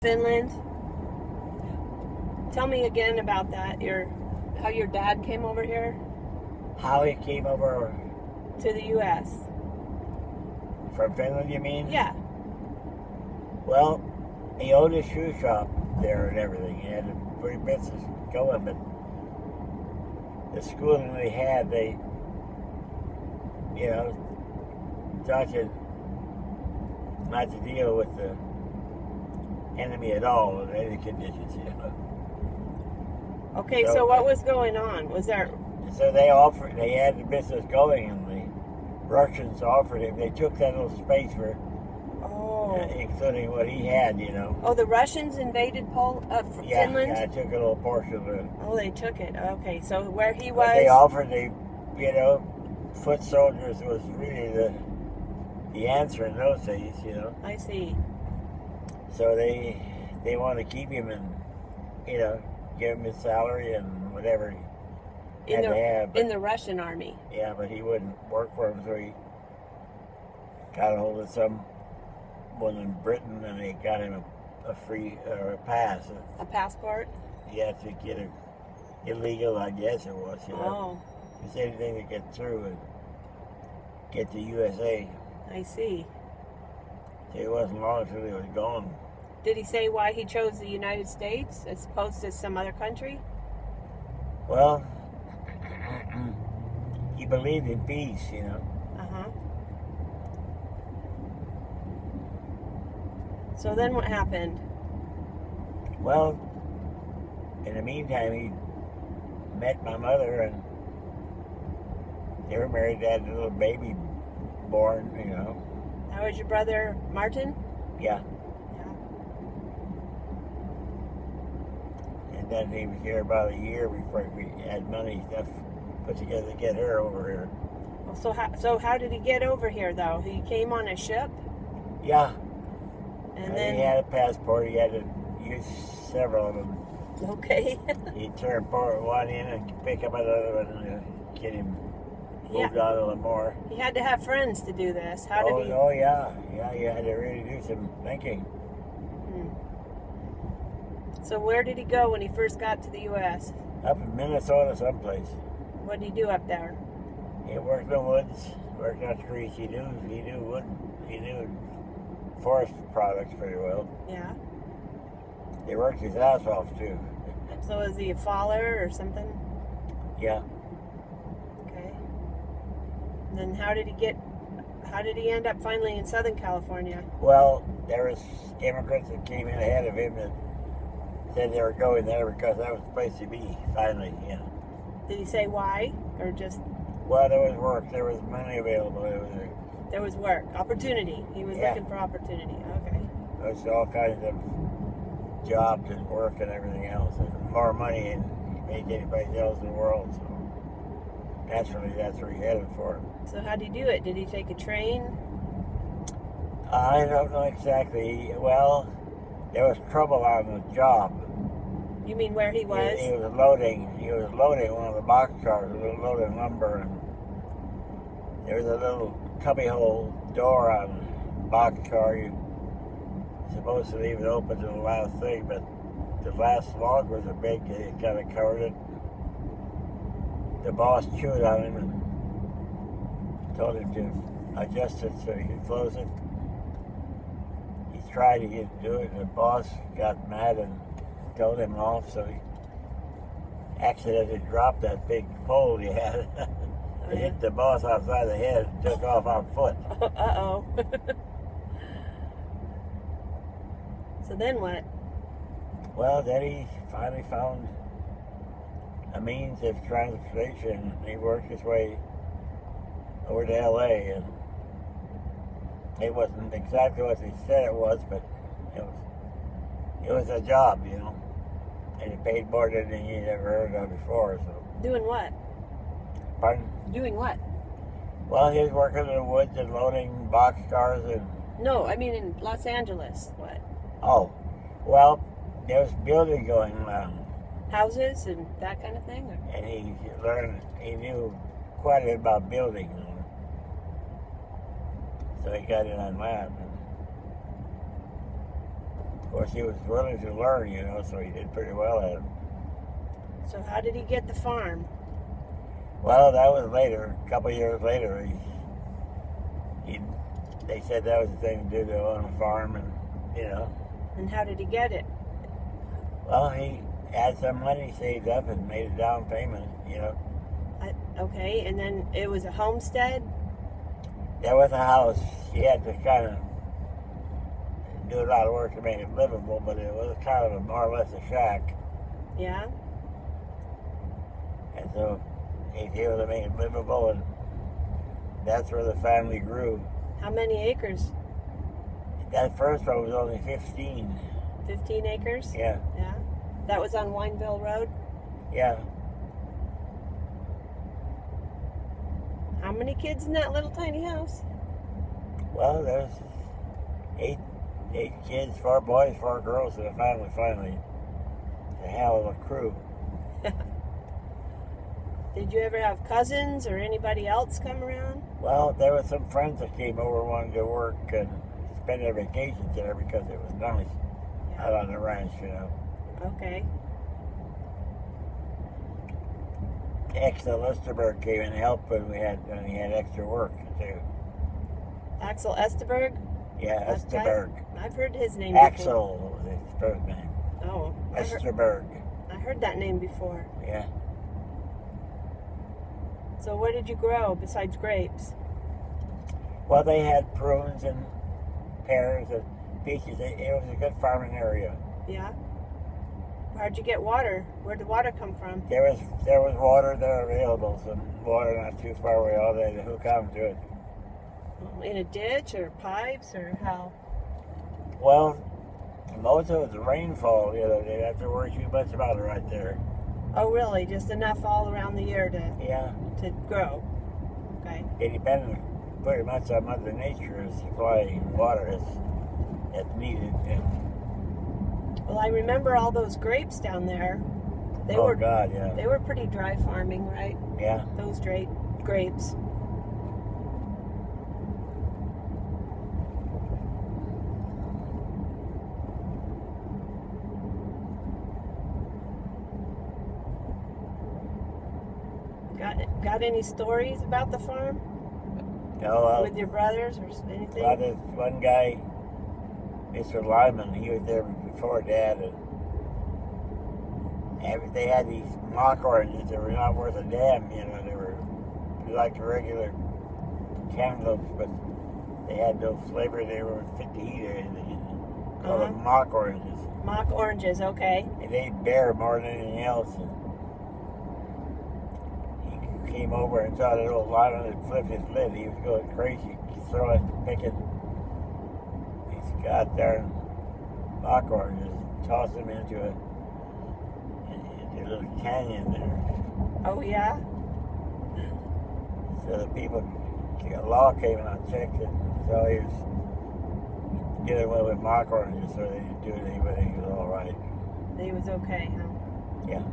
Finland. Tell me again about that. How your dad came over here How he came over to the U.S. from Finland, you mean? Yeah. Well, he owned a shoe shop there and everything. He had a pretty business going, but the schooling they had, taught you not to deal with the enemy at all in any conditions, Okay, so what was going on? Was there... So they had the business going, and the Russians offered him, they took that little space for, including what he had, Oh, the Russians invaded Finland? Yeah, I took a little portion of it. Oh, they took it. Okay, so where he But was... they offered, foot soldiers was really the answer in those days, I see. So they want to keep him and, give him his salary and whatever he had to have. In the Russian army. Yeah, but he wouldn't work for him, so he got a hold of someone in Britain, and they got him a free a pass. A passport? Yeah, to get it illegal, I guess it was, Oh. It's anything to get through and get to USA. I see. So it wasn't long until he was gone. Did he say why he chose the United States as opposed to some other country? Well, he believed in peace, Uh-huh. So then what happened? Well, in the meantime, he met my mother, and they were married. They had a little baby born, That was your brother, Martin? Yeah. And then he was here about a year before we had money stuff put together to get her over here. Well, so how did he get over here, though? He came on a ship? Yeah. And then... He had a passport. He had to use several of them. Okay. He'd turn one in and pick up another one and get him moved on a little more. He had to have friends to do this. How did he... Oh, yeah. Yeah, you had to really do some thinking. So where did he go when he first got to the U.S.? Up in Minnesota someplace. What did he do up there? He worked in the woods, worked on trees. He knew wood. He knew forest products pretty well. Yeah. He worked his ass off, too. So is he a faller or something? Yeah. Okay. And then how did he end up finally in Southern California? Well, there was immigrants that came in ahead of him that said they were going there because that was the place to be, finally, Did he say why? Or just... Well, there was work. There was money available. There was work. Opportunity. He was looking for opportunity. Okay. There was all kinds of jobs and work and everything else. And more money than anybody else in the world. So naturally, that's where he headed for. So how did he do it? Did he take a train? I don't know exactly. Well, there was trouble on the job. You mean where he was? He was loading one of the box cars, loading lumber, and there was a little cubbyhole door on the box car. You're supposed to leave it open to the last thing, but the last log was a big, it kind of covered it. The boss chewed on him and told him to adjust it so he could close it. He tried to do it, and the boss got mad and told him off, so he accidentally dropped that big pole he had. It hit the boss outside the head and took off on foot. Uh-oh. So then what? Well, then he finally found a means of transportation. He worked his way over to L.A., and it wasn't exactly what he said it was, but it was a job, and he paid more than he'd ever heard of before. So. Doing what? Pardon? Doing what? Well, he was working in the woods and loading boxcars and... No, I mean in Los Angeles. What? Oh, well, there was building going on. Houses and that kind of thing? Or? And he knew quite a bit about building. So he got in on that. Of course, he was willing to learn, you know, so he did pretty well at it. So how did he get the farm? Well, that was later. A couple of years later, they said that was the thing to do, to own a farm, and you know. And how did he get it? Well, he had some money saved up and made a down payment, you know. Okay, and then it was a homestead? There was a house. He had to kind of do a lot of work to make it livable, but it was kind of more or less a shack. Yeah? And so he was able to make it livable, and that's where the family grew. How many acres? That first one was only 15. 15 acres? Yeah. Yeah? That was on Wineville Road? Yeah. How many kids in that little tiny house? Well, there's eight kids, 4 boys, 4 girls in the family finally. It's a hell of a crew. Did you ever have cousins or anybody else come around? Well, there were some friends that came over, wanted to work and spend their vacations there because it was nice out on the ranch, you know. Okay. Axel Esterberg came and helped when he had extra work too. Axel Esterberg? Yeah, Esterberg. I've heard his name Axel was his first name. before. Oh. Esterberg. I heard that name before. Yeah. So what did you grow besides grapes? Well, they had prunes and pears and peaches. It was a good farming area. Yeah? How'd you get water? Where'd the water come from? There was water there available, some water not too far away. All they had to hook on to it. In a ditch or pipes or how? Well, most of it was rainfall. You know, they didn't have to worry too much about it right there. Oh, really? Just enough all around the year to grow? Okay. It depended pretty much on Mother Nature supplying water as needed. Yeah. Well, I remember all those grapes down there. They were pretty dry farming, right? Yeah. Those grapes. Got any stories about the farm? No. With your brothers or anything? Well, this one guy, Mr. Lyman, he was there before Dad, and they had these mock oranges that were not worth a damn, you know. They were like regular cantaloupes, but they had no flavor. They were fit to eat or anything. Called them mock oranges. Mock oranges, okay. And they bear more than anything else. And he came over and saw that old Lyman had flipped his lid. He was going crazy, throwing, picking these goddamn mock oranges, tossed them into a little canyon there. Oh, yeah? So the people, the law came and checked it, so he was getting away with mock oranges, so they didn't do it anybody. He was all right. He was okay, huh? Yeah.